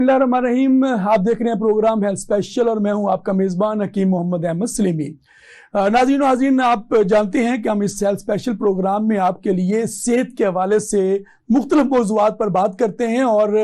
बिस्मिल्लाहिर्रहमानिर्रहीम। आप देख रहे हैं प्रोग्राम हेल्थ स्पेशल और मैं हूं आपका मेज़बान हकीम मोहम्मद अहमद सलीमी। नाज़रीन, आप जानते हैं कि हम इस हेल्थ स्पेशल प्रोग्राम में आपके लिए सेहत के हवाले से मुख्तलिफ मौज़ूआत पर बात करते हैं और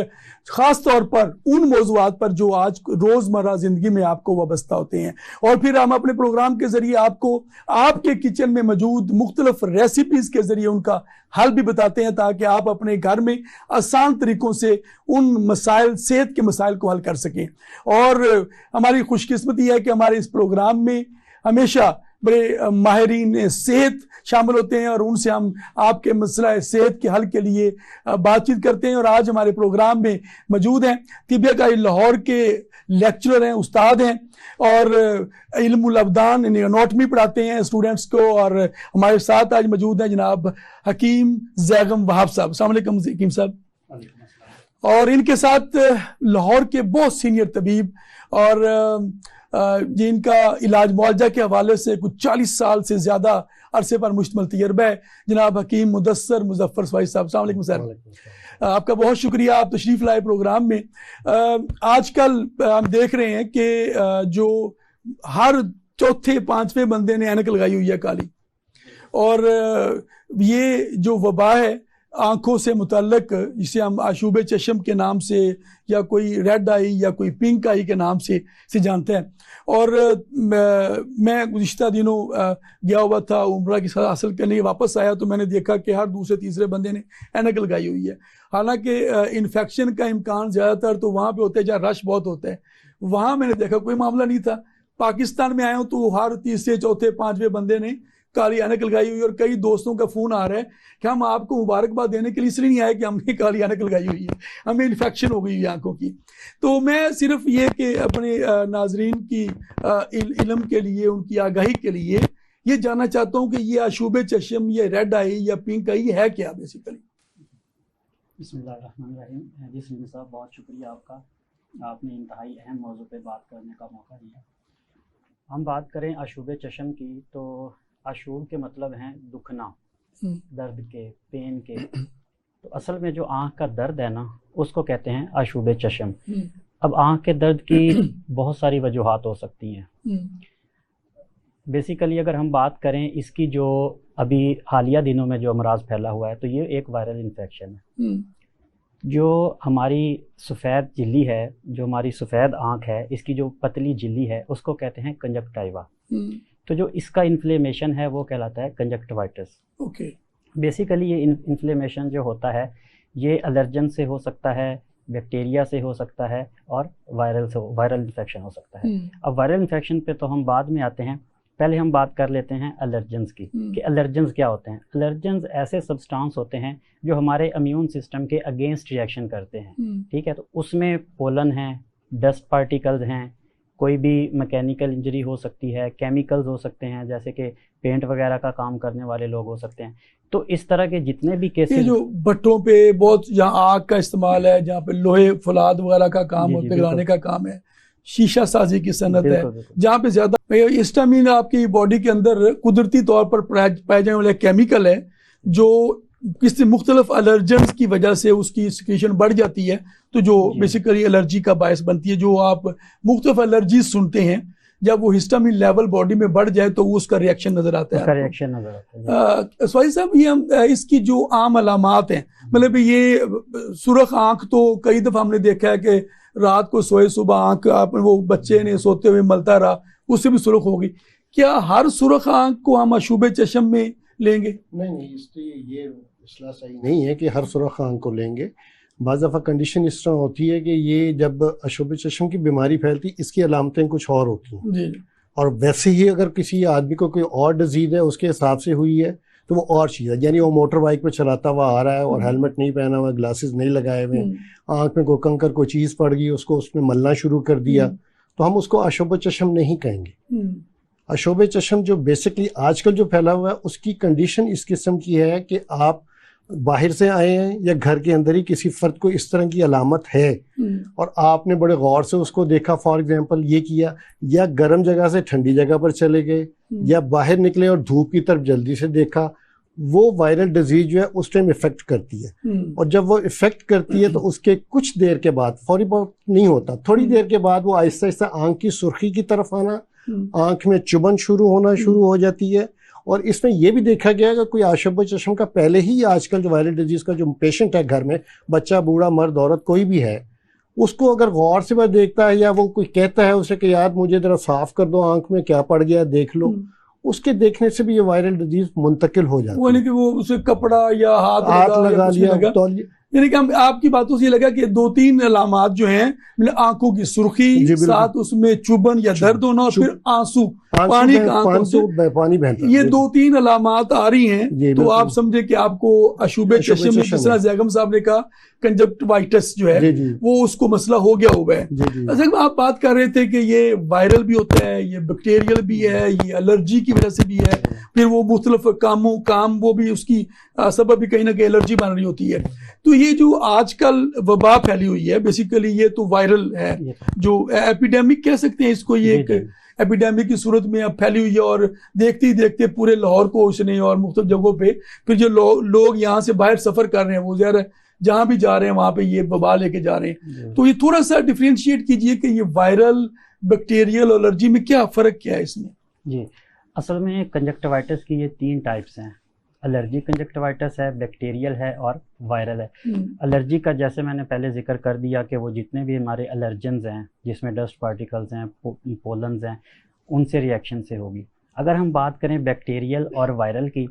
ख़ास तौर पर उन मौज़ूआत पर जो आज रोज़मर्रा ज़िंदगी में आपको वाबस्ता होते हैं। और फिर हम अपने प्रोग्राम के ज़रिए आपको आपके किचन में मौजूद मुख्तलिफ रेसिपीज़ के ज़रिए उनका हल भी बताते हैं ताकि आप अपने घर में आसान तरीक़ों से उन मसाइल, सेहत के मसाइल को हल कर सकें। और हमारी खुशकिस्मती है कि हमारे इस प्रोग्राम में हमेशा बड़े माहिरीन सेहत शामिल होते हैं और उनसे हम आपके मसला सेहत के हल के लिए बातचीत करते हैं। और आज हमारे प्रोग्राम में मौजूद हैं तिबिया लाहौर के लेक्चरर हैं, उस्ताद हैं और इल्मुल अबदान यानी एनाटॉमी पढ़ाते हैं स्टूडेंट्स को। और हमारे साथ आज मौजूद हैं जनाब हकीम जैगम वहाब साहब। अस्सलाम वालेकुम हकीम साहब। और इनके साथ लाहौर के बहुत सीनियर तबीब और जिनका इलाज मुआवजा के हवाले से कुछ 40 साल से ज़्यादा अरसे पर मुश्तमिल तजर्बा है, जनाब हकीम मुदस्सर मुजफ्फर सवाई साहब। अस्सलाम वालेकुम सर। आपका बहुत शुक्रिया, आप तशरीफ़ लाए प्रोग्राम में। आजकल हम देख रहे हैं कि जो हर चौथे पांचवें बंदे ने ऐनक लगाई हुई है काली, और ये जो वबा है आंखों से मुतल्लक, जिसे हम आशूब चशम के नाम से या कोई रेड आई या कोई पिंक आई के नाम से जानते हैं। और मैं गुज़िश्ता दिनों गया हुआ था उम्रा की सलाह हासिल करने, वापस आया तो मैंने देखा कि हर दूसरे तीसरे बंदे ने ऐनक लगाई हुई है। हालांकि इन्फेक्शन का इम्कान ज़्यादातर तो वहाँ पे होता है जहाँ रश बहुत होता है, वहाँ मैंने देखा कोई मामला नहीं था। पाकिस्तान में आया हूँ तो हर तीसरे चौथे पांचवें बंदे ने काली ऐनक लगाई हुई, और कई दोस्तों का फ़ोन आ रहा है कि हम आपको मुबारकबाद देने के लिए इसलिए नहीं आए कि हमने काली ऐनक लगाई हुई है, हमें इन्फेक्शन हो गई है आंखों की। तो मैं सिर्फ ये कि अपने नाजरीन की इल्म के लिए, उनकी आगाही के लिए ये जानना चाहता हूँ कि ये आशूब चशम, ये रेड आई या पिंक आई है क्या बेसिकली? बिस्मिल्लाहिर्रहमानिर्रहीम। जी सलीम साहब, बहुत शुक्रिया आपका, आपने इंतहाई अहम मौजू पे बात करने का मौका दिया। हम बात करें आशूब चशम की, तो आशूब के मतलब हैं दुखना, दर्द के, पेन के। तो असल में जो आँख का दर्द है ना, उसको कहते हैं आशूब चशम। अब आँख के दर्द की बहुत सारी वजूहात हो सकती हैं। बेसिकली अगर हम बात करें इसकी, जो अभी हालिया दिनों में जो अमराज फैला हुआ है, तो ये एक वायरल इन्फेक्शन है। जो हमारी सफ़ेद झिल्ली है, जो हमारी सफ़ेद आँख है, इसकी जो पतली झिल्ली है उसको कहते हैं कंजक्टिवा। तो जो इसका इन्फ्लेमेशन है वो कहलाता है कंजक्टिवाइटिस। ओके। बेसिकली ये इन्फ्लेमेशन जो होता है ये एलर्जन से हो सकता है, बैक्टीरिया से हो सकता है, और वायरल इन्फेक्शन हो सकता है। अब वायरल इन्फेक्शन पे तो हम बाद में आते हैं, पहले हम बात कर लेते हैं एलर्जेंस की कि एलर्जेंस क्या होते हैं। एलर्जेंस ऐसे सब्सटेंस होते हैं जो हमारे इम्यून सिस्टम के अगेंस्ट रिएक्शन करते हैं। ठीक है, तो उसमें पोलन है, डस्ट पार्टिकल्स हैं, कोई भी मैकेनिकल इंजरी हो सकती है, केमिकल्स हो सकते हैं, जैसे कि पेंट वगैरह का काम करने वाले लोग हो सकते हैं। तो इस तरह के जितने भी केसेस, जो भट्टों पे बहुत जहाँ आग का इस्तेमाल है, जहाँ पे लोहे फुलाद वगैरह का काम पिघलाने का काम है, शीशा साजी की सनत है, जहाँ पे ज्यादा हिस्टामिन आपकी बॉडी के अंदर कुदरती तौर पर पाए जाने वाले केमिकल है जो किसी मुख्तलिफ एलर्जेंस की वजह से उसकी सिक्रीशन बढ़ जाती है, तो जो बेसिकली एलर्जी का बायस बनती है। जो आप मुख्तलिफ एलर्जी सुनते हैं, जब वो हिस्टामिन लेवल बॉडी में बढ़ जाए तो उसका रिएक्शन नजर आता है। सवाई साहब, ये हम इसकी जो आम अलामात हैं, मतलब ये सुर्ख आंख तो कई दफा हमने देखा है कि रात को सोए सुबह आंख आप वो बच्चे ने सोते हुए मलता रहा, उससे भी सुर्ख होगी। क्या हर सुर्ख आंख को हम अशूबे चशम में लेंगे? नहीं, इसलिए ये मसला सही नहीं है कि हर सुर्ख आंख को लेंगे। बाज़ दफ़ा कंडीशन इस तरह होती है कि ये जब अशूब चशम की बीमारी फैलती, इसकी अलामतें कुछ और होती हैं जी। और वैसे ही अगर किसी आदमी को कोई और डिजीज़ है उसके हिसाब से हुई है तो वो और चीज़ है। यानी वो मोटर बाइक पे चलाता हुआ आ रहा है और हेलमेट नहीं पहना हुआ, ग्लासेस नहीं लगाए हुए, आँख में कोई कंकर कोई चीज़ पड़ गई, उसको उसमें मलना शुरू कर दिया, तो हम उसको अशूब चशम नहीं कहेंगे। अशूब चशम जो बेसिकली आजकल जो फैला हुआ है, उसकी कंडीशन इस किस्म की है कि आप बाहर से आए हैं या घर के अंदर ही किसी फर्द को इस तरह की अलामत है और आपने बड़े गौर से उसको देखा, फॉर एग्जांपल ये किया, या गर्म जगह से ठंडी जगह पर चले गए, या बाहर निकले और धूप की तरफ जल्दी से देखा, वो वायरल डिजीज जो है उस टाइम इफेक्ट करती है, और जब वो इफेक्ट करती है तो उसके कुछ देर के बाद, फौरी बहुत नहीं होता, थोड़ी देर के बाद वो आहिस्ता आहिस्ता आंख की सुर्खी की तरफ आना, आंख में चुभन शुरू हो जाती है। और इसमें यह भी देखा गया कि कोई आशुब चश्म का पहले ही आजकल जो वायरल डिजीज का जो पेशेंट है घर में, बच्चा बूढ़ा मर्द औरत कोई भी है, उसको अगर गौर से वह देखता है या वो कोई कहता है उसे कि यार मुझे जरा साफ कर दो, आंख में क्या पड़ गया देख लो, उसके देखने से भी ये वायरल डिजीज मुंतकिल हो जाती है। वो नहीं कि वो उसे कपड़ा या हाथ लगा लिया, तौलिया, यानी कि हम आपकी बातों से ये लगा कि 2-3 अलामात जो हैं, मतलब आंखों की सुर्खी, साथ उसमें चुभन या दर्द होना, और फिर आंसू, पानी का आंखों से पानी बहना, ये 2-3 अलामात आ रही हैं, तो आप समझे कि आपको अशुबे चश्म, जिस तरह जैगम साहब ने कहा कंजक्टिवाइटिस जो है वो उसको मसला हो गया हुआ है। अच्छा, आप बात कर रहे थे कि ये वायरल भी होता है, ये बैक्टीरियल भी है, ये एलर्जी की वजह से भी है, फिर वो मुख्तलिफ काम वो भी उसकी सबब भी कहीं ना कहीं एलर्जी बन रही होती है। तो ये जो आजकल वबा फैली हुई है, बेसिकली ये तो वायरल है, जो एपिडेमिक कह सकते हैं इसको, ये एक एपिडेमिक की सूरत में अब फैली हुई है, और देखते ही देखते पूरे लाहौर को उसने और मुख्तलिफ जगहों पे, फिर जो लोग यहाँ से बाहर सफर कर रहे हैं वो ज़्यादा जहां भी जा रहे हैं वहां पे ये वबा लेके जा रहे हैं। तो ये थोड़ा सा डिफरेंशिएट कीजिए कि ये वायरल, बैक्टीरियल, एलर्जी में क्या फर्क क्या है इसमें? जी, असल में कंजक्टिवाइटिस की ये 3 टाइप्स हैं। एलर्जी कंजक्टिवाइटिस है, बैक्टीरियल है और वायरल है। एलर्जी का जैसे मैंने पहले जिक्र कर दिया कि वो जितने भी हमारे एलर्जेंस हैं, जिसमें डस्ट पार्टिकल्स हैं, पोलन्स हैं, उनसे रिएक्शन से होगी। अगर हम बात करें बैक्टीरियल और वायरल की,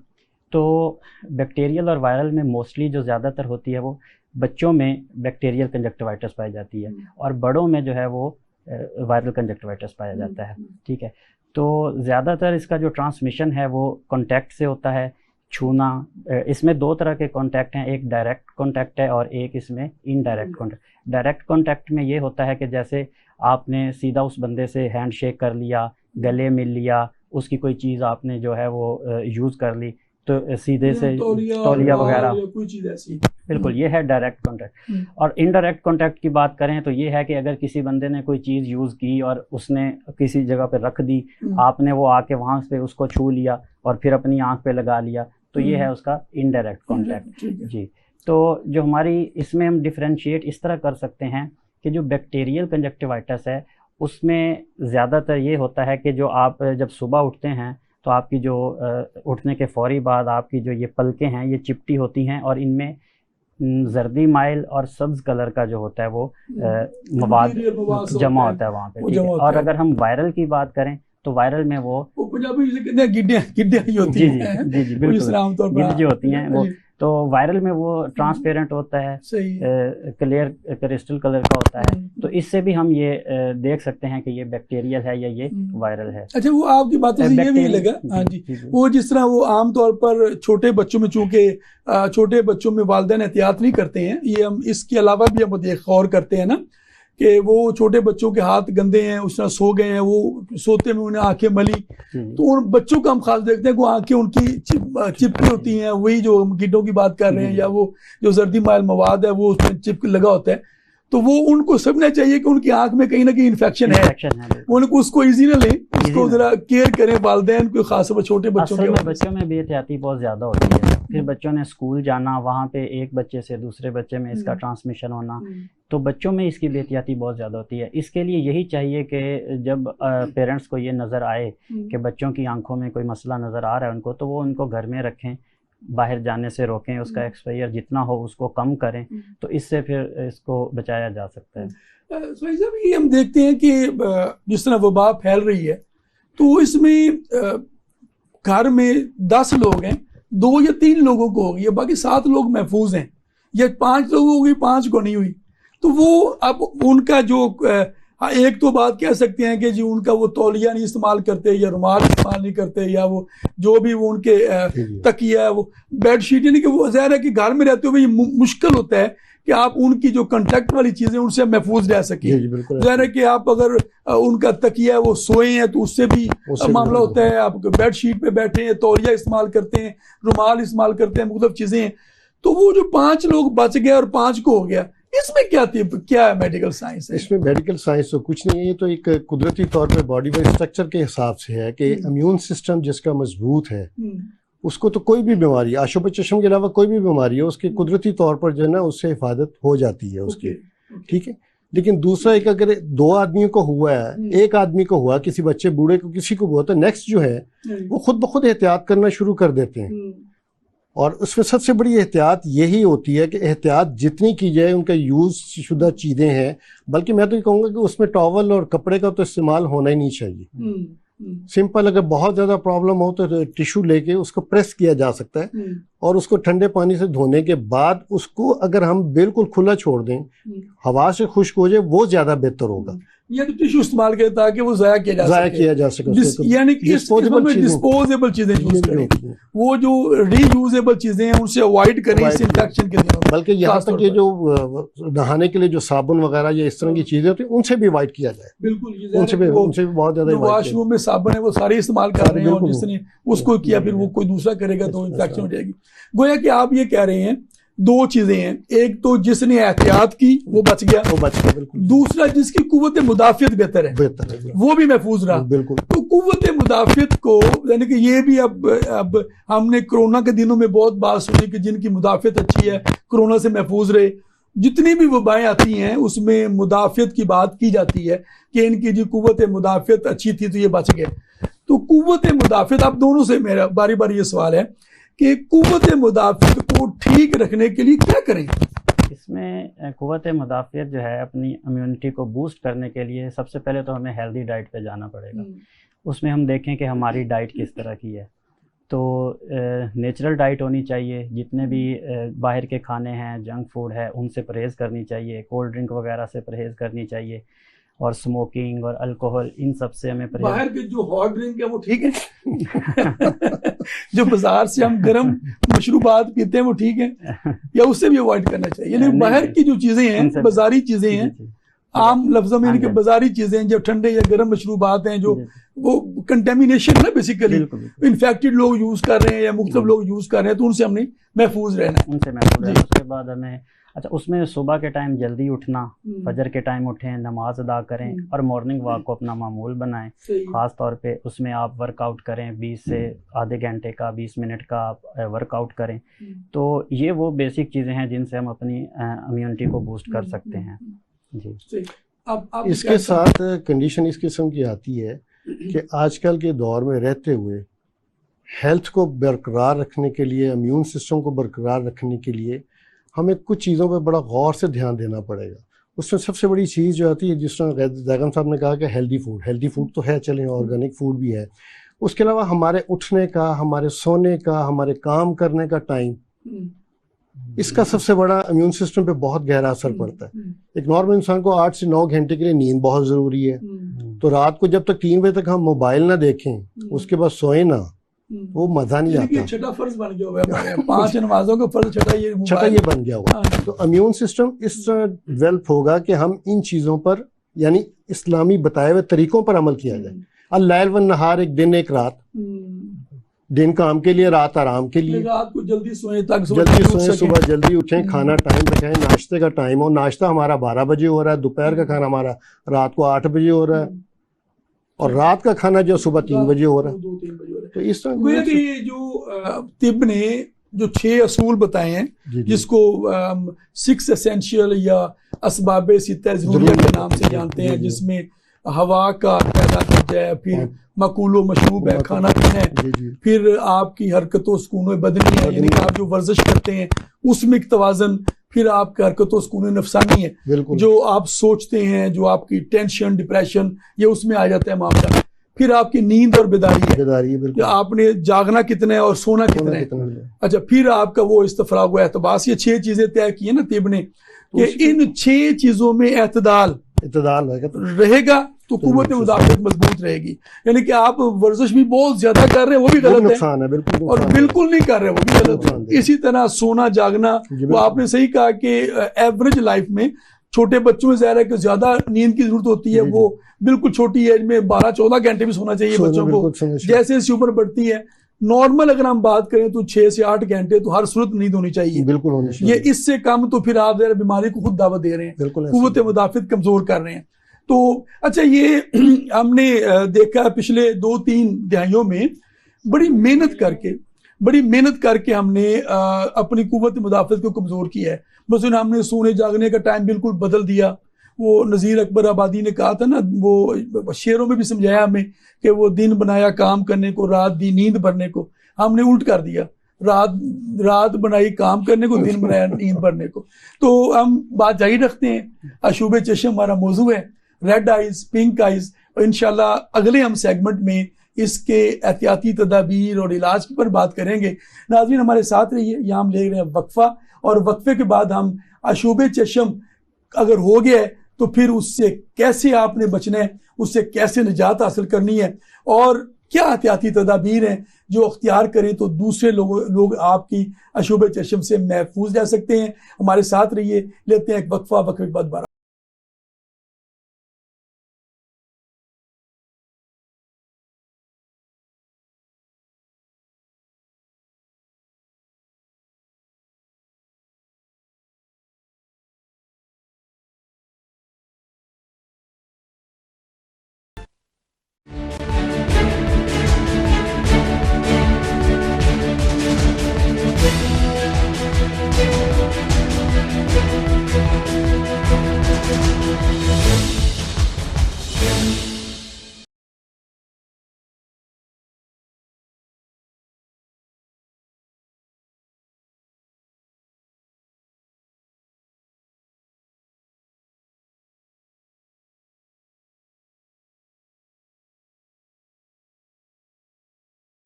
तो बैक्टीरियल और वायरल में मोस्टली जो ज़्यादातर होती है वो बच्चों में बैक्टीरियल कंजक्टिवाइटिस पाई जाती है, और बड़ों में जो है वो वायरल कंजक्टिवाइटिस पाया जाता है। ठीक है, तो ज़्यादातर इसका जो ट्रांसमिशन है वो कॉन्टैक्ट से होता है, छूना। इसमें 2 तरह के कॉन्टैक्ट हैं, एक डायरेक्ट कॉन्टैक्ट है और एक इसमें इनडायरेक्ट कॉन्टैक्ट। डायरेक्ट कॉन्टैक्ट में ये होता है कि जैसे आपने सीधा उस बंदे से हैंड शेक कर लिया, गले मिल लिया, उसकी कोई चीज़ आपने जो है वो यूज़ कर ली, तो सीधे से तौलिया वगैरह, कोई चीज़ ऐसी, बिल्कुल, ये है डायरेक्ट कॉन्टैक्ट। और इनडायरेक्ट कॉन्टैक्ट की बात करें तो ये है कि अगर किसी बंदे ने कोई चीज़ यूज़ की और उसने किसी जगह पे रख दी, आपने वो आके वहाँ से उसको छू लिया और फिर अपनी आंख पे लगा लिया, तो ये है उसका इनडायरेक्ट कॉन्टैक्ट। जी, तो जो हमारी इसमें हम डिफरेंशिएट इस तरह कर सकते हैं कि जो बैक्टीरियल कंजक्टिवाइटिस है उसमें ज़्यादातर ये होता है कि जो आप जब सुबह उठते हैं तो आपकी जो उठने के फौरी बाद आपकी जो ये पलकें हैं ये चिपटी होती हैं, और इनमें जर्दी माइल और सब्ज कलर का जो होता है वो मवाद जमा होता है वहाँ पे। ठीक है, और अगर हम वायरल की बात करें तो वायरल में वो पंजाबी से कहते हैं गिड्डियां ही होती हैं। जी बिल्कुल, गिड्डी होती हैं वो। तो वायरल में वो ट्रांसपेरेंट होता है, क्लियर क्रिस्टल कलर का होता है। तो इससे भी हम ये देख सकते हैं कि ये बैक्टीरियल है या ये वायरल है। अच्छा, वो आपकी बातों से ये भी लगा, हाँ जी, वो जिस तरह वो आमतौर पर छोटे बच्चों में, चूंकि छोटे बच्चों में वालिदैन एहतियात नहीं करते हैं, ये हम इसके अलावा भी हम गौर करते हैं ना कि वो छोटे बच्चों के हाथ गंदे हैं, उस तरह सो गए हैं, वो सोते में उन्हें आंखें मली, तो उन बच्चों का हम खास देखते हैं कि आंखें उनकी चिपकी होती हैं, वही जो हम गिड्डों की बात कर रहे हैं, या वो जो जर्दी माइल मवाद है वो उसमें चिपक लगा होता है। तो वो उनको समझना चाहिए कि उनकी आंख में कहीं ना कहीं इन्फेक्शन है, उनको उसको इजी ना लें, उसको जरा केयर करें वालिदैन को, खास तौर पर छोटे बच्चों के। बच्चों में बेहतियाती बहुत ज्यादा होती है, फिर बच्चों ने स्कूल जाना, वहाँ पे एक बच्चे से दूसरे बच्चे में इसका ट्रांसमिशन होना, तो बच्चों में इसकी बेहतियाती बहुत ज़्यादा होती है। इसके लिए यही चाहिए कि जब पेरेंट्स को ये नज़र आए कि बच्चों की आंखों में कोई मसला नज़र आ रहा है उनको, तो वो उनको घर में रखें, बाहर जाने से रोकें, उसका एक्सपोजर जितना हो उसको कम करें, तो इससे फिर इसको बचाया जा सकता है। ये हम देखते हैं कि जिस तरह वबा फैल रही है, तो इसमें घर में 10 लोग हैं, 2 या 3 लोगों को हो गई, बाकी 7 लोग महफूज हैं, या 5 लोगों को हुई, 5 को नहीं हुई। तो वो अब उनका जो एक तो बात कह सकते हैं कि जी उनका वो तौलिया नहीं इस्तेमाल करते, या रुमाल इस्तेमाल नहीं करते, या वो जो भी वो उनके तकिया है, वो बेडशीट, यानी कि वो ज़ाहिर है कि घर में रहते हुए ये मुश्किल होता है कि आप उनकी जो कंटेक्ट वाली चीज़ें उनसे महफूज रह सके। ज़ाहिर है कि आप अगर उनका तकिया है वो सोए हैं तो उससे भी मामला होता है, आप बेडशीट पे बैठे हैं, तौलिया इस्तेमाल करते हैं, रुमाल इस्तेमाल करते हैं, मुख्तलिफ चीज़ें हैं। तो वो जो 5 लोग बच गए और 5 को हो गया, इसमें क्या है मेडिकल साइंस है? इसमें मेडिकल साइंस तो कुछ नहीं है, ये तो एक कुदरती तौर पे बॉडी में स्ट्रक्चर के हिसाब से है कि इम्यून सिस्टम जिसका मजबूत है उसको तो कोई भी बीमारी, आशुब चश्म के अलावा कोई भी बीमारी है, उसके कुदरती तौर पर जो है ना उससे हिफाजत हो जाती है उसकी, ठीक है। लेकिन दूसरा एक, अगर 2 आदमियों को हुआ है, एक आदमी को हुआ, किसी बच्चे बूढ़े को किसी को हुआ, तो नेक्स्ट जो है वो खुद ब खुद एहतियात करना शुरू कर देते हैं। और उसमें सबसे बड़ी एहतियात यही होती है कि एहतियात जितनी की जाए, उनका यूज शुदा चीज़ें हैं, बल्कि मैं तो ये कहूँगा कि उसमें टॉवल और कपड़े का तो इस्तेमाल होना ही नहीं चाहिए। सिंपल, अगर बहुत ज़्यादा प्रॉब्लम हो तो टिश्यू लेके उसको प्रेस किया जा सकता है और उसको ठंडे पानी से धोने के बाद उसको अगर हम बिल्कुल खुला छोड़ दें, हवा से खुश्क हो जाए, वो ज़्यादा बेहतर होगा। या तो टिश्यू इस्तेमाल करें ताकि वो ज़ाया किया जा सके। यानी कि डिस्पोजेबल चीजें यूज करें, वो जो रीयूजेबल चीजें हैं उनसे अवॉइड करें इस इंफेक्शन के दिनों में। बल्कि यहाँ तक कि जो नहाने के लिए जो साबुन वगैरह या इस तरह की चीजें होती हैं उनसे भी अवॉइड किया जाए। बिल्कुल, उनसे भी बहुत ज्यादा। वॉशरूम में साबुन है वो सारे इस्तेमाल कर रहे हैं, और जिसने उसको किया फिर वो कोई दूसरा करेगा तो इन्फेक्शन हो जाएगी। गोया कि आप ये कह रहे हैं 2 चीजें हैं, एक तो जिसने एहतियात की वो बच गया, बिल्कुल। दूसरा जिसकी कुव्वत मुदाफियत बेहतर है वो भी महफूज रहा। बिल्कुल। तो कुव्वत मुदाफियत को, यानी कि ये भी अब हमने कोरोना के दिनों में बहुत बात सुनी कि जिनकी मुदाफियत अच्छी है कोरोना से महफूज रहे। जितनी भी वबाएं आती हैं उसमें मुदाफियत की बात की जाती है कि इनकी जो कुव्वत मुदाफियत अच्छी थी तो ये बच गए। तो कुव्वत मुदाफियत, आप दोनों से मेरा बारी बारी ये सवाल है कि कुव्वत मुदाफियत को ठीक रखने के लिए क्या करें? इसमें कुव्वत मुदाफियत जो है, अपनी इम्यूनिटी को बूस्ट करने के लिए सबसे पहले तो हमें हेल्दी डाइट पे जाना पड़ेगा। उसमें हम देखें कि हमारी डाइट किस तरह की है। तो नेचुरल डाइट होनी चाहिए, जितने भी बाहर के खाने हैं, जंक फूड है, उनसे परहेज़ करनी चाहिए, कोल्ड ड्रिंक वगैरह से परहेज़ करनी चाहिए, और स्मोकिंग और अल्कोहल, इन सब से हमें परहेज। बाहर के जो हॉट ड्रिंक है वो ठीक है जो बाजार से हम गर्म मशरूबात पीते हैं वो ठीक है, या उससे भी अवॉइड करना चाहिए? यानी बाहर की जो चीजें हैं, बाजारी चीजें हैं, आम लफ्जों में इनके बाजारी चीजें, जो ठंडे या गर्म मशरूबात हैं, जो वो कंटेमिनेशन है बेसिकली, इन्फेक्टेड लोग यूज कर रहे हैं या मुख्तलिफ लोग यूज कर रहे हैं, तो उनसे हमने महफूज रहना है। उनसे महफूज रहना। उसके बाद हमें, अच्छा, उसमें सुबह के टाइम जल्दी उठना, फजर के टाइम उठें, नमाज अदा करें और मॉर्निंग वॉक को अपना मामूल बनाएं। ख़ास तौर पे उसमें आप वर्कआउट करें, 20 से आधे घंटे का, 20 मिनट का आप वर्कआउट करें। तो ये वो बेसिक चीज़ें हैं जिनसे हम अपनी इम्यूनिटी को बूस्ट कर सकते हैं। जी। अब इसके साथ कंडीशन इस किस्म की आती है कि आजकल के दौर में रहते हुए हेल्थ को बरकरार रखने के लिए, इम्यून सिस्टम को बरकरार रखने के लिए हमें कुछ चीज़ों पर बड़ा गौर से ध्यान देना पड़ेगा। उसमें सबसे बड़ी चीज़ जो आती है, जिस तरह जैगम साहब ने कहा कि हेल्दी फूड तो है, चलें, ऑर्गेनिक फूड भी है। उसके अलावा हमारे उठने का, हमारे सोने का, हमारे काम करने का टाइम, इसका सबसे बड़ा इम्यून सिस्टम पे बहुत गहरा असर पड़ता है। एक नॉर्मल इंसान को 8 से 9 घंटे के लिए नींद बहुत ज़रूरी है। तो रात को जब तक 3 बजे तक हम मोबाइल ना देखें, उसके बाद सोए ना, वो मजा नहीं आता। छठा फर्ज बन गया हुआ है, 5 नमाजों का फर्ज छठा ये बन गया हुआ। तो इम्यून सिस्टम इस तरह डेवलप होगा कि हम इन चीज़ों पर, यानी इस्लामी बताए हुए तरीकों पर अमल किया जाए। अल-लैल वन नहार, एक दिन एक रात, दिन काम के लिए, रात आराम के लिए। रात को जल्दी सोएं, सुबह जल्दी उठें, खाना टाइम पे खाएं, नाश्ते का टाइम हो, नाश्ता हमारा 12 बजे हो रहा है, दोपहर का खाना हमारा रात को 8 बजे हो रहा है, और रात का खाना जो सुबह 3 बजे हो रहा है। 2-3 बजे हो रहा है। तो इस तरह ये जो तिब ने जो 6 असूल बताए हैं, जिसको 6 एसेंशियल या असबाब सित्ता ज़रूरिया के नाम से जानते हैं, जिसमें हवा का पैदा करता है, फिर मकूलो मशरूब है, खाना पीना है, फिर आपकी हरकतों सुकून बदनी है, यानी कि आप जो वर्जिश करते हैं उसमें एक तवाज़न, फिर आपकी हरकतों सुकून नफसानी है, जो आप सोचते हैं, जो आपकी टेंशन, डिप्रेशन, ये उसमें आ जाता है मामला। फिर आपकी नींद और बेदारी है, आपने जागना कितना है और सोना कितना है। अच्छा, फिर आपका वो इस्तफराग व एतबास, ये 6 चीजें तय की है ना तिब ने, कि इन 6 चीजों में एतदाल रहेगा तो कुव्वत मुदाफियत मजबूत रहेगी। यानी कि आप वर्जिश भी बहुत ज्यादा कर रहे हैं वो भी गलत है, और बिल्कुल नहीं कर रहे वो भी गलत है। इसी तरह सोना जागना, वो आपने सही कहा कि एवरेज लाइफ में छोटे बच्चों में ज़ाहिर है कि ज्यादा नींद की जरूरत होती है, वो बिल्कुल छोटी एज में 12-14 घंटे भी सोना चाहिए बच्चों को। जैसे जैसे उम्र बढ़ती है, नॉर्मल अगर हम बात करें तो 6 से 8 घंटे तो हर सूरत नींद होनी चाहिए, बिल्कुल होनी चाहिए। ये इससे कम तो फिर आप बीमारी को खुद दावत दे रहे हैं, कुव्वत मुदाफियत कमजोर कर रहे हैं। तो अच्छा, ये हमने देखा पिछले 2-3 दहाइयों में बड़ी मेहनत करके बड़ी मेहनत करके हमने अपनी कुव्वत मुदाफ़त को कमज़ोर किया है। मसलन हमने सोने जागने का टाइम बिल्कुल बदल दिया। वो नज़ीर अकबर आबादी ने कहा था ना, वो शेरों में भी समझाया हमें कि वो दिन बनाया काम करने को, रात दी नींद भरने को। हमने उल्ट कर दिया, रात बनाई काम करने को, दिन बनाया नींद भरने को। तो हम बात जारी रखते हैं। अशूब चश्म हमारा मौजू है, रेड आइज, पिंक आइज। इंशाल्लाह अगले हम सेगमेंट में इसके एहतियाती तदाबीर और इलाज पर बात करेंगे। नाज़रीन हमारे साथ रहिए। यहाँ हम ले रहे हैं वक्फा, और वक्फे के बाद हम अशूब चश्म अगर हो गया है तो फिर उससे कैसे आपने बचना है, उससे कैसे निजात हासिल करनी है, और क्या एहतियाती तदाबीर हैं जो अख्तियार करें तो दूसरे लोग आपकी अशूब चश्म से महफूज रह सकते हैं। हमारे साथ रहिए। लेते हैं एक वक्फा, वक्फे के बाद बात।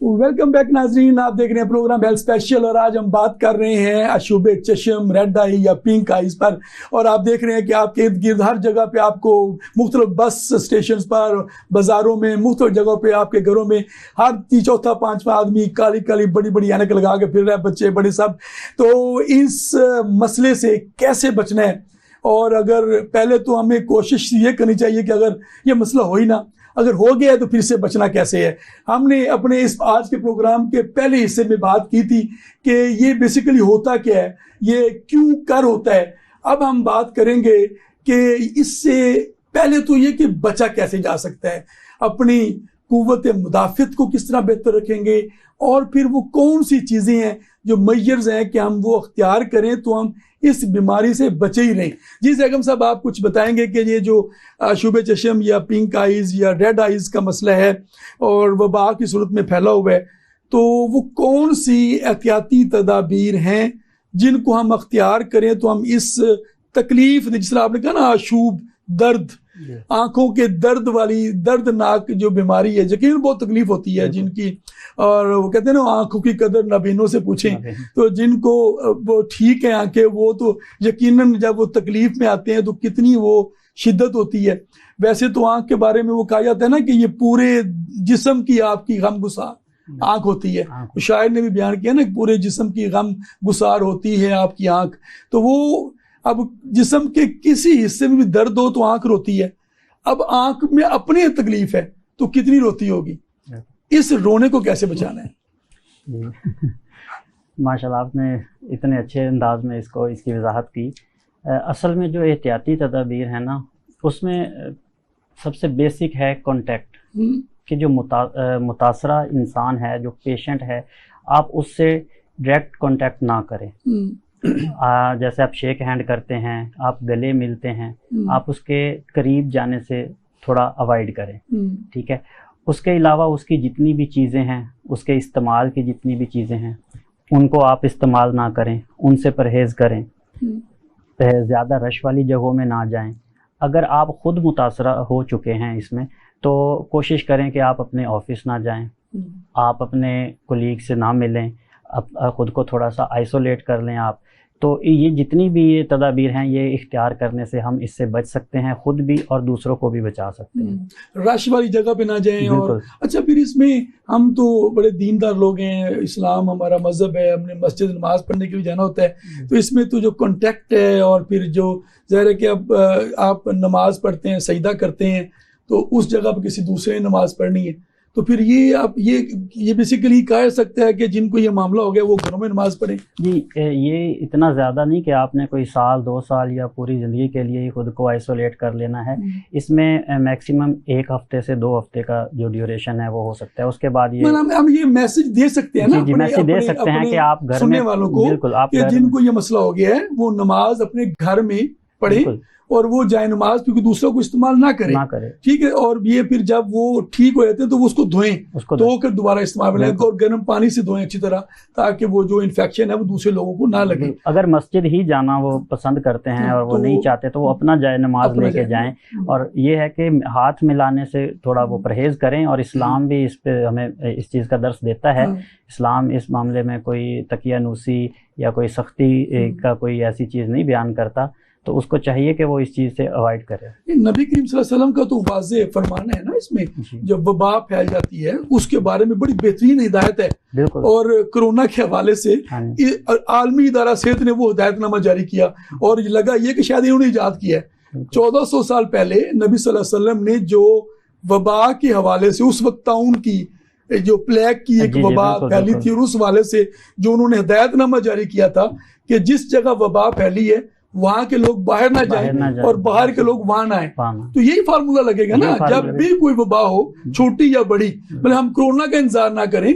वेलकम बैक नाजरीन, आप देख रहे हैं प्रोग्राम हेल्थ स्पेशल, और आज हम बात कर रहे हैं अशूब चश्म, रेड आई या पिंक आइज पर। और आप देख रहे हैं कि आपके इर्द गिर्द हर जगह पे आपको मुख्तलिफ बस स्टेशन पर, बाजारों में, मुख्तलिफ जगहों पे, आपके घरों में हर चौथा पांचवा आदमी काली काली बड़ी बड़ी ऐनक लगा के फिर रहे हैं, बच्चे बड़े सब। तो इस मसले से कैसे बचना है, और अगर पहले तो हमें कोशिश ये करनी चाहिए कि अगर ये मसला हो ही ना, अगर हो गया है तो फिर से बचना कैसे है। हमने अपने इस आज के प्रोग्राम के पहले हिस्से में बात की थी कि ये बेसिकली होता क्या है, ये क्यों कर होता है। अब हम बात करेंगे कि इससे पहले तो ये कि बचा कैसे जा सकता है, अपनी कुव्वत मुदाफ़त को किस तरह बेहतर रखेंगे, और फिर वो कौन सी चीज़ें हैं जो मेजर्स हैं कि हम वो अख्तियार करें तो हम इस बीमारी से बचे ही रहें। जी सैगम साहब, आप कुछ बताएंगे कि ये जो अशूब चश्म या पिंक आइज या रेड आइज का मसला है और वबा की सूरत में फैला हुआ है, तो वो कौन सी एहतियाती तदाबीर हैं जिनको हम अख्तियार करें तो हम इस तकलीफ, जिस तरह आपने कहा ना अशूब, दर्द, आंखों के दर्द वाली दर्दनाक जो बीमारी है, यकीन बहुत तकलीफ होती है जिनकी, और वो कहते हैं ना आंखों की कदर नाबीनों से पूछें। तो जिनको वो ठीक है आंखें, वो तो यकीनन जब वो तकलीफ में आते हैं तो कितनी वो शिद्दत होती है। वैसे तो आंख के बारे में वो कहा जाता है ना कि ये पूरे जिस्म की आपकी गम गुसार आंख होती है। तो शायर ने भी बयान किया ना, पूरे जिस्म की गम गुसार होती है आपकी आंख। तो वो अब जिस्म के किसी हिस्से में भी दर्द हो तो आंख रोती है। अब आंख में अपनी तकलीफ है तो कितनी रोती होगी। इस रोने को कैसे बचाना है। माशाल्लाह, आपने इतने अच्छे अंदाज में इसकी वजाहत की। असल में जो एहतियाती तदाबीर है ना, उसमें सबसे बेसिक है कांटेक्ट, कि जो मुतासरा इंसान है, जो पेशेंट है, आप उससे डायरेक्ट कांटेक्ट ना करें। जैसे आप शेक हैंड करते हैं, आप गले मिलते हैं, आप उसके करीब जाने से थोड़ा अवॉइड करें, ठीक है। उसके अलावा उसकी जितनी भी चीज़ें हैं, उसके इस्तेमाल की जितनी भी चीज़ें हैं, उनको आप इस्तेमाल ना करें, उनसे परहेज़ करें। ज़्यादा रश वाली जगहों में ना जाएं। अगर आप ख़ुद मुतासरा हो चुके हैं इसमें, तो कोशिश करें कि आप अपने ऑफिस ना जाएं, आप अपने कोलीग से ना मिलें, ख़ुद को थोड़ा सा आइसोलेट कर लें आप। तो ये जितनी भी ये तदाबीर हैं, ये इख्तियार करने से हम इससे बच सकते हैं, खुद भी और दूसरों को भी बचा सकते हैं। रश वाली जगह पे ना जाएं। और अच्छा, फिर इसमें हम तो बड़े दीनदार लोग हैं, इस्लाम हमारा मजहब है, हमने मस्जिद नमाज पढ़ने के लिए जाना होता है। तो इसमें तो जो कॉन्टेक्ट है, और फिर जो ज़ाहिर है कि अब आप नमाज पढ़ते हैं, सजदा करते हैं, तो उस जगह पर किसी दूसरे ने नमाज पढ़नी है, तो फिर ये आप ये बेसिकली कह सकते हैं कि जिनको ये मामला हो गया वो घरों में नमाज पढ़े। जी, ये इतना ज़्यादा नहीं कि आपने कोई साल 2 साल या पूरी ज़िंदगी के लिए ही खुद को आइसोलेट कर लेना है। इसमें मैक्सिमम 1 हफ्ते से 2 हफ्ते का जो ड्यूरेशन है वो हो सकता है। उसके बाद ये हम ये मैसेज दे सकते हैं ना, जी मैसेज दे सकते हैं कि आप घर सुनने में वालों को, बिल्कुल आप जिनको ये मसला हो गया है वो नमाज अपने घर में पढ़े और वो जाए नमाज क्योंकि दूसरों को इस्तेमाल ना करे, ठीक है। और ये फिर जब वो ठीक हो जाते हैं तो वो उसको धोएं, धोकर दोबारा इस्तेमाल में और गर्म पानी से धोएं अच्छी तरह, ताकि वो जो इन्फेक्शन है वो दूसरे लोगों को ना लगे। अगर मस्जिद ही जाना वो पसंद करते हैं और वो नहीं चाहते तो वो अपना जाए नमाज लेके जाएं। और ये है कि हाथ मिलाने से थोड़ा वो परहेज करें, और इस्लाम भी इस पे हमें इस चीज़ का दर्स देता है। इस्लाम इस मामले में कोई तकियानूसी या कोई सख्ती का कोई ऐसी चीज़ नहीं बयान करता, तो उसको चाहिए कि वो इस चीज़ से अवॉइड करे। नबी करीम सल्लल्लाहु अलैहि वसल्लम का तो वाज़ेह फरमान है ना इसमें, जब वबा फैल जाती है उसके बारे में बड़ी बेहतरीन हिदायत है। और कोरोना के हवाले से आलमी इदारा सेहत ने वो हिदायतनामा जारी किया, और लगा ये कि शायद इन्होंने इजाद किया है। 1400 साल पहले नबी सल्लल्लाहु अलैहि वसल्लम ने जो वबा के हवाले से उस वक्त ताउन की जो प्लेग की एक वबा फैली थी, और उस हवाले से जो उन्होंने हिदायतनामा जारी किया था कि जिस जगह वबा फैली है वहां के लोग बाहर ना जाएं और बाहर के लोग वहां ना आए। तो यही फार्मूला लगेगा ना, जब भी कोई वबा हो छोटी या बड़ी, मतलब हम कोरोना का इंतजार ना करें,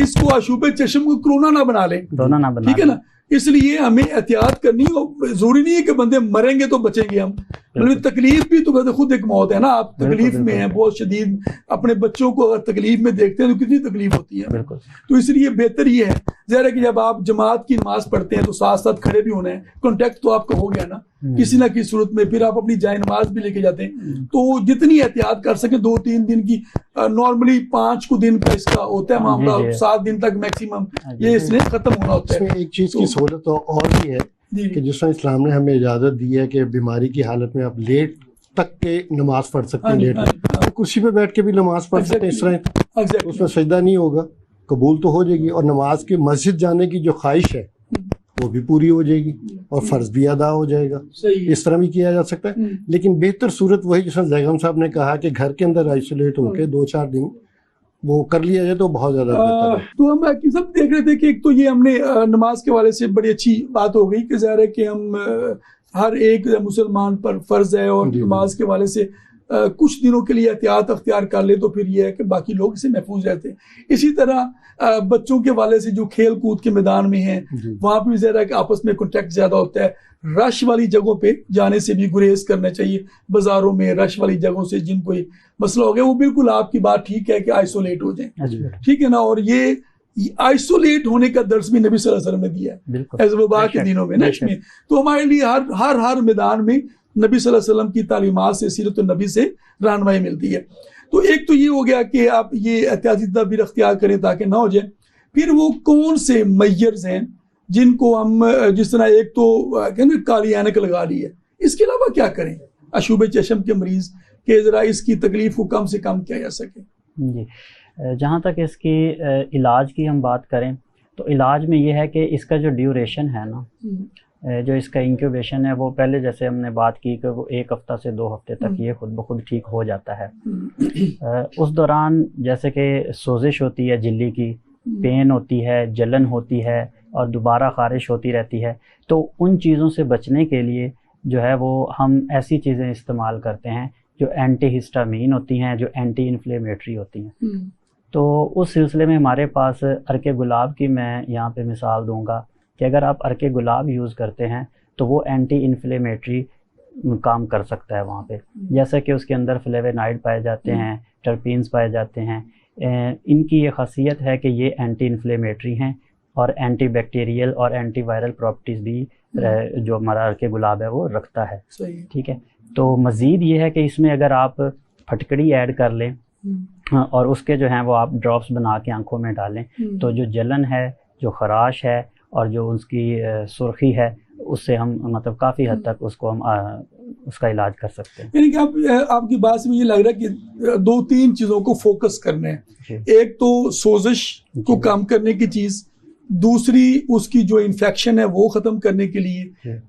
इसको आशूबे चश्म को कोरोना ना बना लें, ठीक है ना। इसलिए हमें एहतियात करनी, और जरूरी नहीं है कि बंदे मरेंगे तो बचेंगे हम, मतलब तकलीफ भी तो कहते खुद एक मौत है ना। आप तकलीफ में हैं बहुत शदीद, अपने बच्चों को अगर तकलीफ में देखते हैं तो कितनी तकलीफ होती है। तो इसलिए बेहतर ये है ज़ाहिर है कि जब आप जमात की नमाज पढ़ते हैं तो साथ साथ खड़े भी होना है, कॉन्टेक्ट तो आपका हो गया ना किसी ना किसी सूरत में, फिर आप अपनी जाए नमाज भी लेके जाते हैं। तो जितनी एहतियात कर सके 2-3 दिन की, नॉर्मली 5 दिन का इसका होता है मामला, 7 दिन तक मैक्सिमम ये इसने खत्म होना होता है। एक चीज की सहूलत तो और भी है कि जिस तरह इस्लाम ने हमें इजाजत दी है कि बीमारी की हालत में आप लेट तक के नमाज पढ़ सकते हैं, लेट कुर्सी पे बैठ के भी नमाज पढ़ सकते हैं इस तरह, उसमें सजदा नहीं होगा, कबूल तो हो जाएगी, और नमाज की मस्जिद जाने की जो ख्वाहिश है वो भी पूरी हो जाएगी और फर्ज भी अदा हो जाएगा। इस तरह भी किया जा सकता है। लेकिन बेहतर सूरत वही जिस तरह जैगम साहब ने कहा कि घर के अंदर आइसोलेट होकर 2-4 दिन वो कर लिया जाए तो बहुत ज्यादा बेहतर है। तो हम सब देख रहे थे कि एक तो ये हमने नमाज के वाले से बड़ी अच्छी बात हो गई कि ज़ाहिर है कि हम हर एक मुसलमान पर फर्ज है, और नमाज के वाले से कुछ दिनों के लिए एहतियात अख्तियार कर ले तो फिर ये है कि बाकी लोग इससे महफूज रहते हैं। इसी तरह बच्चों के वाले से जो खेल कूद के मैदान में हैं वहाँ पर भी ज़रा कि आपस में कॉन्टेक्ट ज़्यादा होता है। रश वाली जगहों पे जाने से भी गुरेज करना चाहिए, बाजारों में रश वाली जगहों से जिनको मसला हो गया वो बिल्कुल आपकी बात ठीक है कि आइसोलेट हो जाए, ठीक है ना। और ये आइसोलेट होने का दर्स भी नबी सल्लल्लाहु अलैहि वसल्लम ने दिया है वबा के दिनों में ना। इसमें तो हमारे लिए हर मैदान में नबी सल्लल्लाहु अलैहि वसल्लम की तालीमात से, सीरत नबी से रहनुमाई मिलती है। तो एक तो ये हो गया कि आप ये एहतियाती तदबीर अख्तियार करें ताकि ना हो जाए। फिर वो कौन से मैयर्स हैं जिनको हम, जिस तरह एक तो कहते काली ऐनक लगा ली है, इसके अलावा क्या करें अशूबे चश्म के मरीज के, जरा इसकी तकलीफ को कम से कम किया जा सके। जी, जहाँ तक इसकी इलाज की हम बात करें तो इलाज में ये है कि इसका जो ड्यूरेशन है ना, जो इसका इंक्यूबेशन है वो पहले जैसे हमने बात की कि वो 1 हफ्ता से 2 हफ्ते तक ये खुद ब खुद ठीक हो जाता है। उस दौरान जैसे कि सोजिश होती है झिल्ली की, पेन होती है, जलन होती है और दोबारा ख़ारिश होती रहती है, तो उन चीज़ों से बचने के लिए जो है वो हम ऐसी चीज़ें इस्तेमाल करते हैं जो एंटी हिस्टामीन होती हैं, जो एंटी इन्फ्लेमेटरी होती हैं। तो उस सिलसिले में हमारे पास अर्के गुलाब की मैं यहाँ पे मिसाल दूंगा कि अगर आप अर्के गुलाब यूज़ करते हैं तो वो एंटी इन्फ्लेमेटरी काम कर सकता है वहाँ पे। जैसे कि उसके अंदर फ्लेवेनाइड पाए जाते हैं, टर्पीन्स पाए जाते हैं। इनकी ये खासियत है कि ये एंटी इन्फ्लेमेटरी हैं और एंटी बैक्टीरियल और एंटी वायरल प्रॉपर्टीज़ भी जो हमारा अर्के गुलाब है वो रखता है। ठीक है, तो मज़ीद ये है कि इसमें अगर आप फटकड़ी ऐड कर लें और उसके जो हैं वो आप ड्रॉप्स बना के आंखों में डालें तो जो जलन है, जो खराश है और जो उसकी सुर्खी है, उससे हम मतलब काफ़ी हद तक उसको हम उसका इलाज कर सकते हैं। यानी कि आपकी बात से मुझे लग रहा है कि 2-3 चीज़ों को फोकस करना है। एक तो सोजिश को कम करने की चीज़, दूसरी उसकी जो इन्फेक्शन है वो खत्म करने के लिए,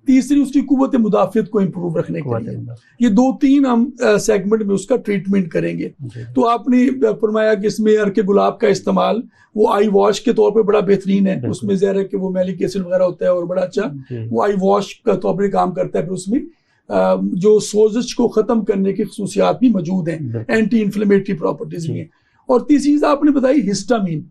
तीसरी उसकी कुव्वत मुदाफियत को इम्प्रूव रखने के लिए। ये 2-3 हम सेगमेंट में उसका ट्रीटमेंट करेंगे। तो आपने फरमाया कि इसमें अर्के गुलाब का इस्तेमाल वो आई वॉश के तौर पे बड़ा बेहतरीन है, उसमें ज़ाहिर है कि वो मैलिक एसिड वगैरह होता है और बड़ा अच्छा वो आई वॉश का तौर पर काम करता है। फिर उसमें जो सोजिश को ख़त्म करने की खसूसियात भी मौजूद हैं, एंटी इन्फ्लेमेटरी प्रॉपर्टीज भी हैं। और तीसरी चीज़ आपने बताई हिस्टामीन,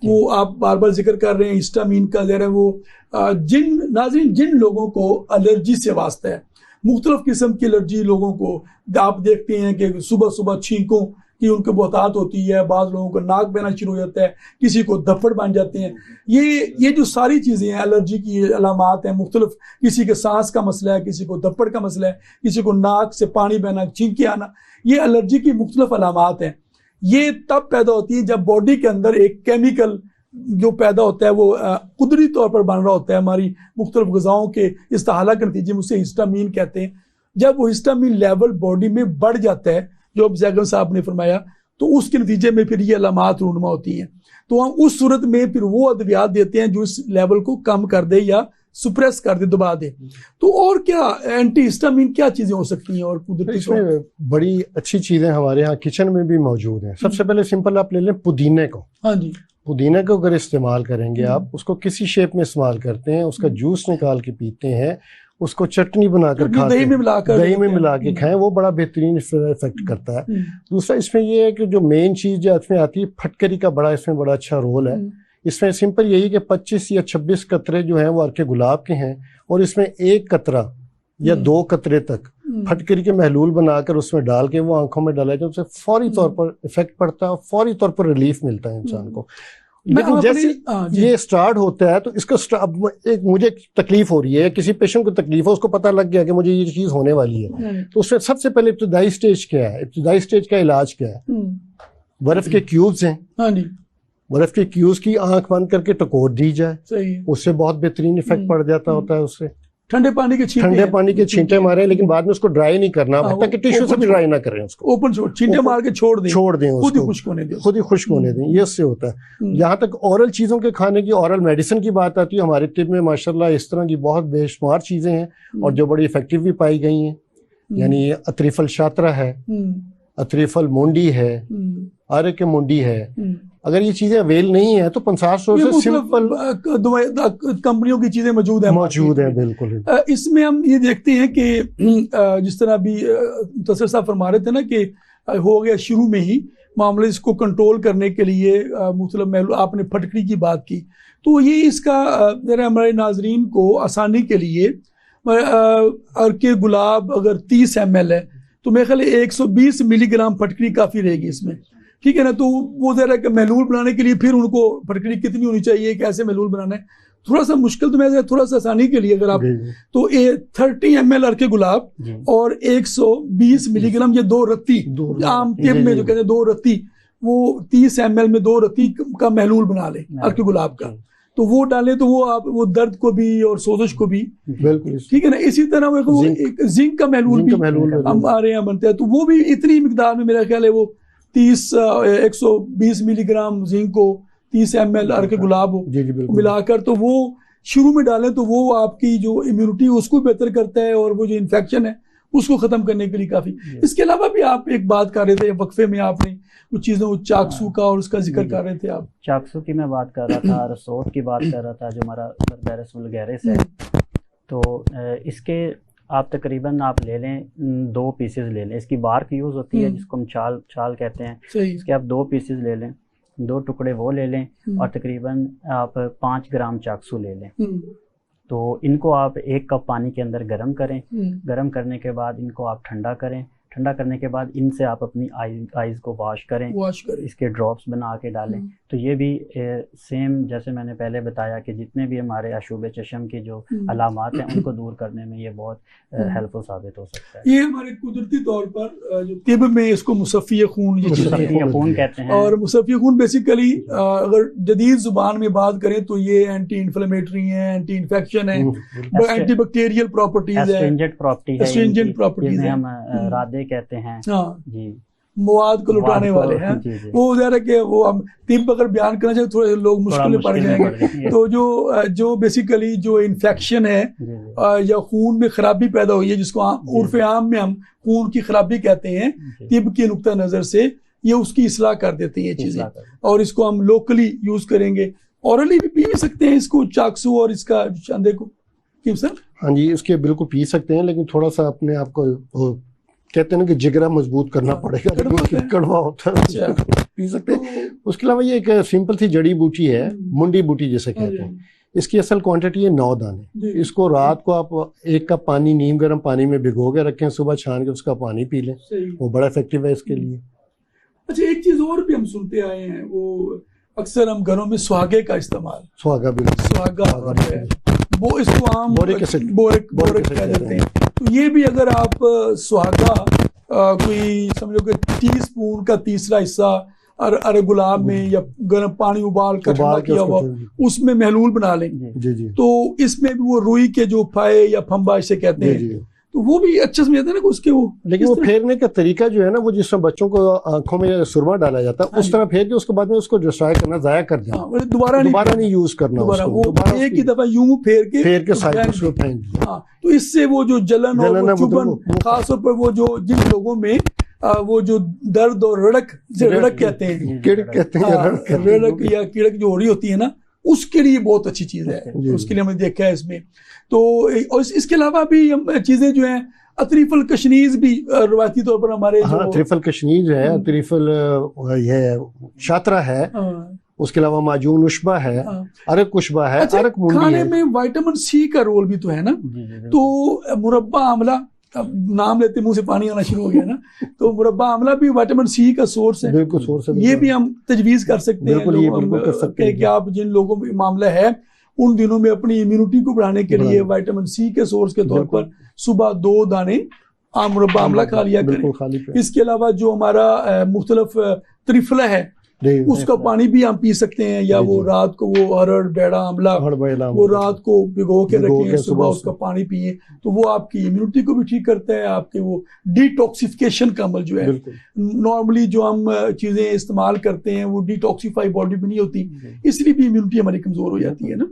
वो आप बार बार जिक्र कर रहे हैं हिस्टामीन का। ज़रा वो जिन लोगों को एलर्जी से वास्ता है, मुख्तलिफ किस्म की एलर्जी लोगों को आप देखते हैं कि सुबह सुबह छींकों की उनको बहुतात होती है, बाद लोगों को नाक बहना शुरू हो जाता है, किसी को धप्पड़ बन जाते हैं। ये जो सारी चीज़ें हैं एलर्जी की अलामात हैं मुख्तलिफ, किसी के सांस का मसला है, किसी को धप्पड़ का मसला है, किसी को नाक से पानी बहना, छींके आना, ये एलर्जी की मुख्तलिफ अलामात हैं। ये तब पैदा होती है जब बॉडी के अंदर एक केमिकल जो पैदा होता है वो कुदरती तौर पर बन रहा होता है हमारी मुख्तलिफ ग़िज़ाओं के इस्तेहाला के नतीजे में, उसे हिस्टामीन कहते हैं। जब वो हिस्टामीन लेवल बॉडी में बढ़ जाता है, जो अब जैगम साहब ने फरमाया, तो उसके नतीजे में फिर ये अलामात रूनुमा होती हैं। तो हम उस सूरत में फिर वो अद्वियात देते हैं जो इस लेवल को कम कर दे या सुप्रेस कर दे, दबा दे। तो और क्या एंटी हिस्टामीन क्या चीजें हो सकती हैं? और कुदरती इसमें बड़ी अच्छी चीजें हमारे यहाँ किचन में भी मौजूद हैं। सबसे पहले सिंपल आप ले लें पुदीने को। हाँ जी, पुदीने को अगर इस्तेमाल करेंगे आप, उसको किसी शेप में इस्तेमाल करते हैं, उसका जूस निकाल के पीते हैं, उसको चटनी बनाकर खाते हैं, दही में मिला के खाएं, वो बड़ा बेहतरीन इफेक्ट करता है। दूसरा इसमें ये है कि जो मेन चीज जो इसमें आती है, फटकरी का बड़ा इसमें बड़ा अच्छा रोल है। इसमें सिंपल यही कि 25 या 26 कतरे जो हैं वो अर्के गुलाब के हैं, और इसमें 1 कतरा या 2 कतरे तक फटकरी के महलूल बनाकर उसमें डाल के वो आंखों में डाला जाए, उससे फौरी तौर पर इफेक्ट पड़ता है और फौरी तौर पर रिलीफ मिलता है इंसान को। लेकिन जैसे ये स्टार्ट होता है तो इसका एक मुझे तकलीफ हो रही है, किसी पेशेंट को तकलीफ है, उसको पता लग गया कि मुझे ये चीज होने वाली है, तो उसमें सबसे पहले इब्तिदाई स्टेज क्या है, इब्तिदाई स्टेज का इलाज क्या है? बर्फ के क्यूब्स हैं, बर्फ के क्यूब्स की आंख बंद करके टकोर दी जाए, उससे बहुत बेहतरीन इफेक्ट पड़ जाता होता है। उससे ठंडे पानी के छींटे मारे, लेकिन बाद में उसको ड्राई नहीं करना, ताकि टिश्यू से भी ड्राई ना करें, उसको ओपन छींटे मार के छोड़ दें, खुद ही खुश्क होने दें। ये उससे होता है। जहाँ तक ओरल चीजों के खाने की, ओरल मेडिसिन की बात आती है, हमारे तिब में माशाल्लाह इस तरह की बहुत बेशुमार चीजें हैं और जो बड़ी इफेक्टिव भी पाई गई हैं। यानी अतरीफल शात्रा है, अतरीफल मुंडी है, आरे के मुंडी है। अगर ये चीजें अवेल नहीं है तो 500 से सिंपल कंपनियों की चीजें मौजूद है। बिल्कुल। इसमें हम ये देखते हैं कि जिस तरह अभी तसर साहब फरमा रहे थे ना कि हो गया शुरू में ही मामले, इसको कंट्रोल करने के लिए मतलब आपने फटकरी की बात की, तो ये इसका जरा हमारे नाजरीन को आसानी के लिए अर्के गुलाब अगर 30 ml है तो मेरे ख्याल 120 मिलीग्राम फटकरी काफी रहेगी इसमें, ठीक है ना। तो वो जरा महलूल बनाने के लिए फिर उनको फटकरी कितनी होनी चाहिए, कैसे महलूल बनाना है, थोड़ा सा मुश्किल, तो मैं थोड़ा सा आसानी के लिए अगर आप तो 30 ml अर्के गुलाब और 120 मिलीग्राम ये 2 रत्ती, आम तिब में जो कहते हैं 2 रत्ती, वो 30 ml में 2 रत्ती का महलूल बना ले अर्के गुलाब का, तो वो डालें तो वो आप वो दर्द को भी और सोजिश को भी, बिल्कुल ठीक है ना। इसी तरह वो एक जिंक का महलूल भी हमारे यहाँ बनता है, तो वो भी इतनी मिकदार में मेरा ख्याल है वो 120 मिलीग्राम जिंक को 30 ml अर्के गुलाब हो मिलाकर, तो वो शुरू में डालें तो वो आपकी जो इम्यूनिटी उसको बेहतर करता है और वो जो इन्फेक्शन है उसको खत्म करने के लिए काफी। इसके अलावा भी आप एक बात कर रहे थे वक्फे में, आपने कुछ चीजों चाकसू का और उसका जिक्र कर रहे थे आप। चाकसू की मैं बात कर रहा था, रसोट की बात कर रहा था, जो हमारा बर्बेरस वल्गैरिस है, तो इसके आप तकरीबन आप ले लें 2 पीसेस ले लें। इसकी बार्क यूज़ होती है जिसको हम छाल कहते हैं, इसके आप 2 पीसेस ले लें, 2 टुकड़े वो ले लें और तकरीबन आप 5 ग्राम चाकसू ले लें। तो इनको आप 1 कप पानी के अंदर गर्म करें, गर्म करने के बाद इनको आप ठंडा करें, ठंडा करने के बाद इनसे आप अपनी आईज को वॉश करें, इसके ड्रॉप्स बना के डालें। तो ये भी सेम जैसे मैंने पहले बताया कि जितने भी हमारे अशूब चशम की जो अलामात हैं उनको दूर करने में ये बहुत हेल्पफुल साबित हो सकता है। ये हमारे कुदरती तौर पर जो तिब में इसको मुसफ़ी खून कहते हैं, और मुसफ़ी खून बेसिकली अगर जदीद जुबान में बात करें तो ये एंटी इन्फ्लेमेटरी है, एंटी इन्फेक्शन है, एंटी बैक्टीरियल प्रॉपर्टीज है, एस्ट्रिंजेंट प्रॉपर्टीज है, हम रादे कहते हैं। हाँ जी, मवाद को लुटाने वाले हैं। वो ज़रा कि वो हम तिब अगर बयान करना चाहिए थोड़े लोग मुश्किल में पड़ जाएंगे। तो जो बेसिकली जो इन्फेक्शन है या खून में खराबी पैदा हुई है, जिसको उर्फ आम में हम खून की खराबी कहते हैं, तिब के नुक्ता नज़र से ये उसकी इस्लाह कर देती है चीज़ें। और इसको हम लोकली यूज़ करेंगे, औरली भी पी सकते हैं इसको, चाकसू और इसका चंदे को। क्यों सर? हाँ जी, इसके बिल्कुल पी सकते हैं, लेकिन थोड़ा सा अपने आप को कहते हैं ना कि जिगरा मजबूत करना पड़ेगा, कड़वा होता है। पी सकते हैं। उसके अलावा ये एक सिंपल सी जड़ी बूटी है, मुंडी बूटी जिसे कहते हैं। इसकी असल क्वांटिटी है 9 दाने। इसको रात को आप 1 कप पानी नीम गर्म पानी में भिगो के रखें, सुबह छान के उसका पानी पी लें, वो बड़ा इफेक्टिव है इसके लिए। अच्छा, एक चीज और भी हम सुनते आए हैं, वो अक्सर हम घरों में सुहागे का इस्तेमाल, सुहागा वो इसको आम बोरिक कह देते हैं। तो ये भी अगर आप सुहागा कोई समझो कि टीस्पून का तीसरा हिस्सा अरे गुलाब में या गर्म पानी उबाल कर ठंडा किया हुआ उसमें महलूल बना लें, तो इसमें भी वो रुई के जो फाये या फंबा इसे कहते हैं, तो वो भी अच्छा समझते हैं ना उसके वो। लेकिन वो फेरने का तरीका जो है ना, वो जिस तरह बच्चों को आंखों में सुरमा डाला जाता है उस तरह फेर के उसके बाद में उसको डिस्ट्रॉय करना, जाया कर देना, दोबारा नहीं यूज करना, वो एक ही दफा यूं फेर के साइड उसको फेंक दिया। हाँ, तो इससे वो जो जलन और चुभन, खासतौर पर वो जो जिन लोगों में वो जो दर्द और रड़क कहते हैं, किड़क कहते हैं, रड़क या किड़क जो हो रही होती है ना, उसके लिए बहुत अच्छी चीज है। उसके लिए हमने देखा है इसमें। तो और इसके अलावा भी हम चीजें जो हैं, अतरीफल कशनीज भी रवायती तौर पर हमारे अतरीफल कशनीज है, अतरीफल ये शात्रा है, उसके अलावा माजून उशबा है, अरक उशबा है। अच्छा, अरक मुंडी खाने में विटामिन सी का रोल भी तो है ना। तो मुरब्बा आमला, अब नाम लेते मुंह से पानी आना शुरू हो गया ना, तो मुरब्बा आमला भी विटामिन सी का सोर्स है। बिल्कुल सोर्स है। ये भी हम तजवीज कर सकते हैं कि आप जिन लोगों में मामला है उन दिनों में अपनी इम्यूनिटी को बढ़ाने के लिए विटामिन सी के सोर्स के तौर पर सुबह 2 दाने मुरब्बा आमला खा लिया करें। इसके अलावा जो हमारा मुख्तलिफ त्रिफला है उसका पानी भी हम पी सकते हैं, या वो रात को वो हरड़ बेड़ा आमला वो रात को भिगो के रखें, सुबह उसका पानी पिए, तो वो आपकी इम्यूनिटी को भी ठीक करता है। आपके वो डिटॉक्सिफिकेशन का अमल जो है, नॉर्मली जो हम चीजें इस्तेमाल करते हैं वो डिटॉक्सिफाई बॉडी में नहीं होती, इसलिए भी इम्यूनिटी हमारी कमजोर हो जाती है ना।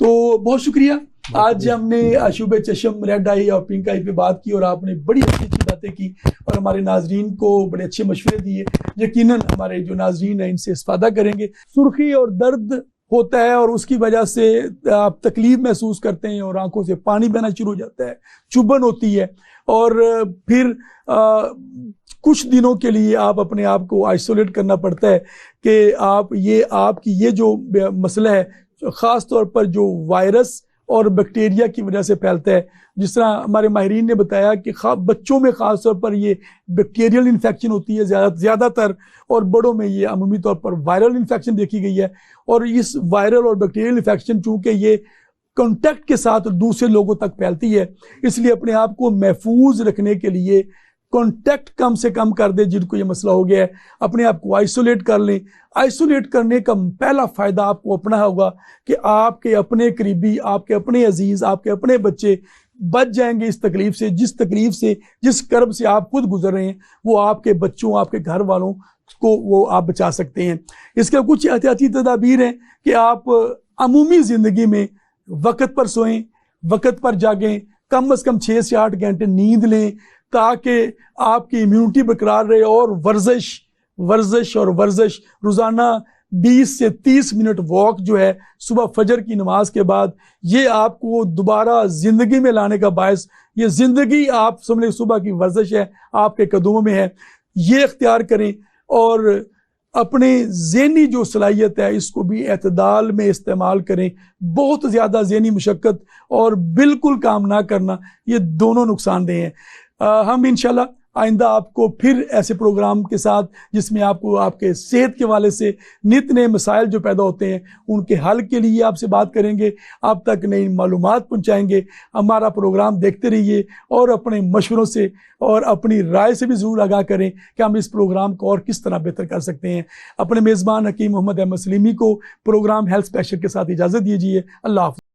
तो बहुत शुक्रिया, आज हमने आशूब चशम, रेड आई और पिंक आई पे बात की, और आपने बड़ी अच्छी अच्छी बातें की और हमारे नाजरीन को बड़े अच्छे मशवरे दिए। यकीनन हमारे जो नाजरीन हैं इनसे इस्तेफादा करेंगे। सुर्खी और दर्द होता है और उसकी वजह से आप तकलीफ महसूस करते हैं और आंखों से पानी बहना शुरू हो जाता है, चुभन होती है, और फिर कुछ दिनों के लिए आप अपने आप को आइसोलेट करना पड़ता है कि आपकी ये जो मसला है, ख़ास तौर पर जो वायरस और बैक्टीरिया की वजह से फैलता है। जिस तरह हमारे माहिरीन ने बताया कि बच्चों में ख़ास तौर पर ये बैक्टीरियल इन्फेक्शन होती है ज़्यादातर, और बड़ों में ये अमूमी तौर पर वायरल इन्फेक्शन देखी गई है। और इस वायरल और बैक्टीरियल इन्फेक्शन चूँकि ये कॉन्टैक्ट के साथ दूसरे लोगों तक फैलती है, इसलिए अपने आप को महफूज रखने के लिए कॉन्टैक्ट कम से कम कर दे। जिनको ये मसला हो गया है, अपने आप को आइसोलेट कर लें। आइसोलेट करने का पहला फ़ायदा आपको अपना होगा कि आपके अपने करीबी, आपके अपने अजीज़, आपके अपने बच्चे बच जाएंगे इस तकलीफ से। जिस कर्ब से आप खुद गुजर रहे हैं, वो आपके बच्चों, आपके घर वालों को वो आप बचा सकते हैं। इसके कुछ एहतियाती तदाबीर हैं कि आप अमूमी ज़िंदगी में वक़्त पर सोएं, वक़्त पर जागें, कम से कम 6 से 8 घंटे नींद लें, ताकि आपकी इम्यूनिटी बरकरार रहे। और वर्जिश रोज़ाना 20 से 30 मिनट वॉक जो है सुबह फजर की नमाज के बाद, ये आपको दोबारा ज़िंदगी में लाने का बायस, ये ज़िंदगी आप समझ, सुबह की वर्जिश है, आपके कदमों में है, ये इख्तियार करें। और अपने ज़हनी जो सलाहियत है इसको भी एतदाल में इस्तेमाल करें। बहुत ज़्यादा ज़हनी मुशक्क़त और बिल्कुल काम ना करना, ये दोनों नुकसानदेह हैं। हम इंशाल्लाह आइंदा आपको फिर ऐसे प्रोग्राम के साथ, जिसमें आपको आपके सेहत के वाले से नित नए मसाइल जो पैदा होते हैं उनके हल के लिए आपसे बात करेंगे, आप तक नई मालूमात पहुंचाएंगे। हमारा प्रोग्राम देखते रहिए और अपने मशवरों से और अपनी राय से भी ज़रूर आगाह करें कि हम इस प्रोग्राम को और किस तरह बेहतर कर सकते हैं। अपने मेज़बान हकीम मोहम्मद अहमद सलीमी को प्रोग्राम हेल्थ स्पेशल के साथ इजाज़त दीजिए। अल्लाह हाफ़िज़।